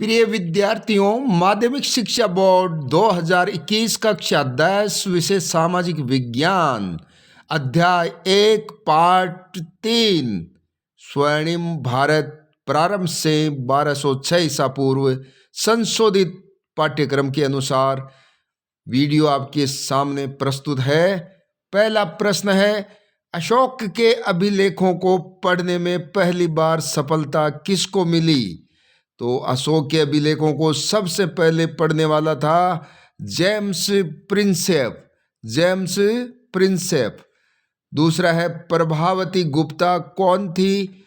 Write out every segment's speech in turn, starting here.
प्रिय विद्यार्थियों, माध्यमिक शिक्षा बोर्ड 2021 कक्षा 10 विषय सामाजिक विज्ञान अध्याय 1 पाठ 3 स्वर्णिम भारत प्रारंभ से 1206 ईसा पूर्व संशोधित पाठ्यक्रम के अनुसार वीडियो आपके सामने प्रस्तुत है। पहला प्रश्न है, अशोक के अभिलेखों को पढ़ने में पहली बार सफलता किसको मिली? तो अशोक के अभिलेखों को सबसे पहले पढ़ने वाला था जेम्स प्रिंसेप। दूसरा है, प्रभावती गुप्ता कौन थी?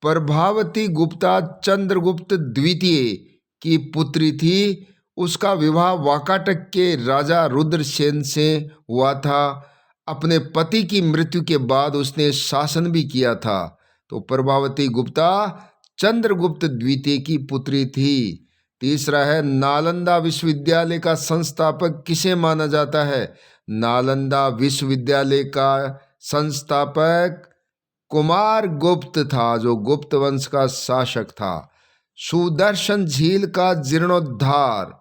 प्रभावती गुप्ता चंद्रगुप्त द्वितीय की पुत्री थी। उसका विवाह वाकाटक के राजा रुद्रसेन से हुआ था। अपने पति की मृत्यु के बाद उसने शासन भी किया था। तो प्रभावती गुप्ता चंद्रगुप्त द्वितीय की पुत्री थी। तीसरा है, नालंदा विश्वविद्यालय का संस्थापक किसे माना जाता है? नालंदा विश्वविद्यालय का संस्थापक कुमार गुप्त था, जो गुप्त वंश का शासक था। सुदर्शन झील का जीर्णोद्धार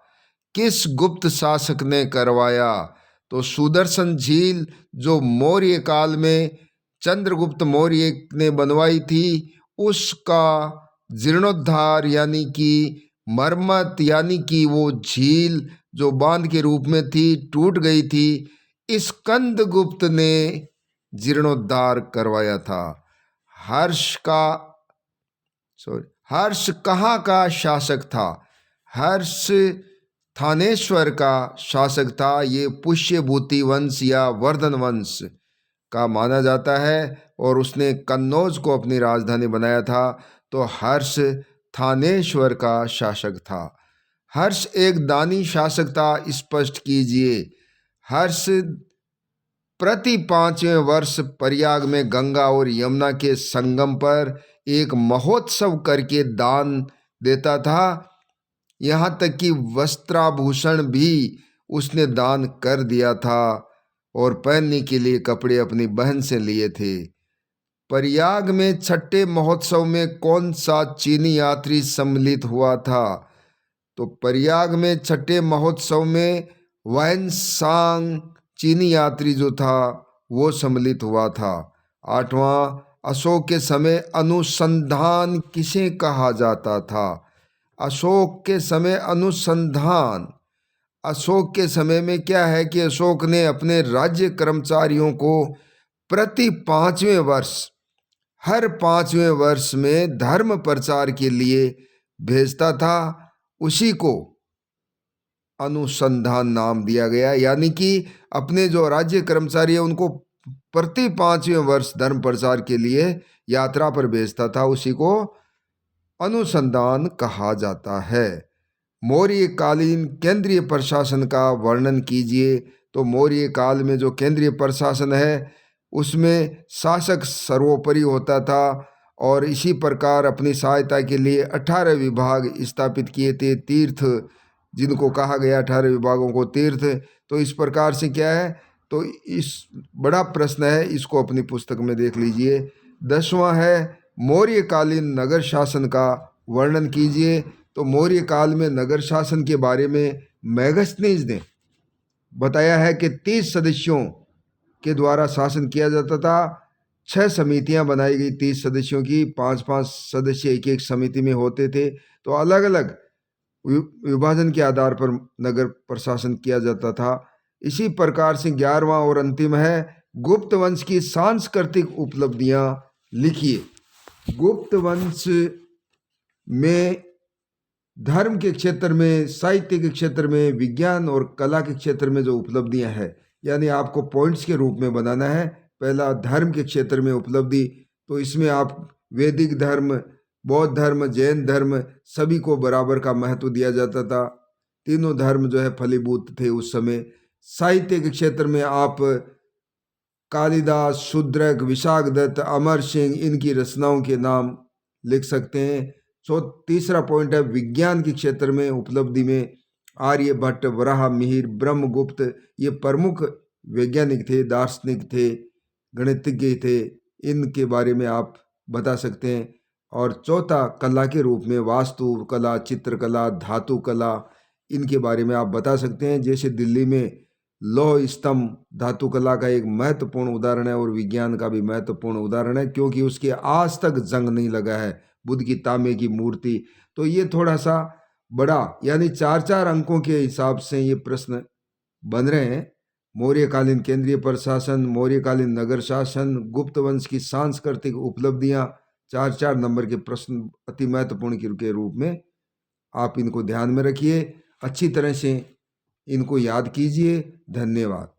किस गुप्त शासक ने करवाया? तो सुदर्शन झील जो मौर्य काल में चंद्रगुप्त मौर्य ने बनवाई थी, उसका जीर्णोद्धार यानी कि मरम्मत, यानी कि वो झील जो बांध के रूप में थी, टूट गई थी, स्कंदगुप्त ने जीर्णोद्धार करवाया था। हर्ष कहाँ का शासक था? हर्ष थानेश्वर का शासक था। ये पुष्यभूति वंश या वर्धन वंश का माना जाता है और उसने कन्नौज को अपनी राजधानी बनाया था। तो हर्ष थानेश्वर का शासक था। हर्ष एक दानी शासक था, स्पष्ट कीजिए। हर्ष प्रति 5वें वर्ष प्रयाग में गंगा और यमुना के संगम पर एक महोत्सव करके दान देता था। यहाँ तक कि वस्त्राभूषण भी उसने दान कर दिया था और पहनने के लिए कपड़े अपनी बहन से लिए थे। प्रयाग में छठे महोत्सव में कौन सा चीनी यात्री सम्मिलित हुआ था? तो प्रयाग में छठे महोत्सव में वैनसांग चीनी यात्री जो था वो सम्मिलित हुआ था। 8वां, अशोक के समय अनुसंधान किसे कहा जाता था? अशोक के समय अनुसंधान, अशोक के समय में क्या है कि अशोक ने अपने राज्य कर्मचारियों को प्रति 5वें वर्ष, हर 5वें वर्ष में धर्म प्रचार के लिए भेजता था। उसी को अनुसंधान नाम दिया गया। यानी कि अपने जो राज्य कर्मचारी है उनको प्रति 5वें वर्ष धर्म प्रचार के लिए यात्रा पर भेजता था, उसी को अनुसंधान कहा जाता है। मौर्य कालीन केंद्रीय प्रशासन का वर्णन कीजिए। तो मौर्य काल में जो केंद्रीय प्रशासन है उसमें शासक सर्वोपरि होता था और इसी प्रकार अपनी सहायता के लिए 18 विभाग स्थापित किए थे। तीर्थ जिनको कहा गया, 18 विभागों को तीर्थ। तो इस प्रकार से क्या है, तो इस बड़ा प्रश्न है, इसको अपनी पुस्तक में देख लीजिए। 10वां है, मौर्यकालीन नगर शासन का वर्णन कीजिए। तो मौर्य काल में नगर शासन के बारे में मेगस्थनीज ने बताया है कि 30 सदस्यों के द्वारा शासन किया जाता था। 6 समितियां बनाई गई 30 सदस्यों की, 5-5 सदस्य एक समिति में होते थे। तो अलग अलग विभाजन के आधार पर नगर प्रशासन किया जाता था। इसी प्रकार से 11वां और अंतिम है, गुप्त वंश की सांस्कृतिक उपलब्धियां लिखिए। गुप्त वंश में धर्म के क्षेत्र में, साहित्य के क्षेत्र में, विज्ञान और कला के क्षेत्र में जो उपलब्धियां हैं, यानी आपको पॉइंट्स के रूप में बनाना है। पहला, धर्म के क्षेत्र में उपलब्धि, तो इसमें आप वैदिक धर्म, बौद्ध धर्म, जैन धर्म सभी को बराबर का महत्व दिया जाता था। तीनों धर्म जो है फलीभूत थे उस समय। साहित्य के क्षेत्र में आप कालिदास, शूद्रक, विशाखदत्त, अमर सिंह, इनकी रचनाओं के नाम लिख सकते हैं। तीसरा पॉइंट है, विज्ञान के क्षेत्र में उपलब्धि में आर्यभट्ट, वराहमिहिर, ब्रह्मगुप्त ये प्रमुख वैज्ञानिक थे, दार्शनिक थे, गणितज्ञ थे। इनके बारे में आप बता सकते हैं। और चौथा कला के रूप में वास्तु कला, चित्रकला, धातु कला, इनके बारे में आप बता सकते हैं। जैसे दिल्ली में लौह स्तंभ धातु कला का एक महत्वपूर्ण उदाहरण है और विज्ञान का भी महत्वपूर्ण उदाहरण है, क्योंकि उसके आज तक जंग नहीं लगा है। बुद्ध की तांबे की मूर्ति, तो ये थोड़ा सा बड़ा, यानी 4-4 अंकों के हिसाब से ये प्रश्न बन रहे हैं। मौर्यकालीन केंद्रीय प्रशासन, मौर्यकालीन नगर शासन, गुप्त वंश की सांस्कृतिक उपलब्धियां, 4-4 नंबर के प्रश्न अति महत्वपूर्ण के रूप में आप इनको ध्यान में रखिए, अच्छी तरह से इनको याद कीजिए। धन्यवाद।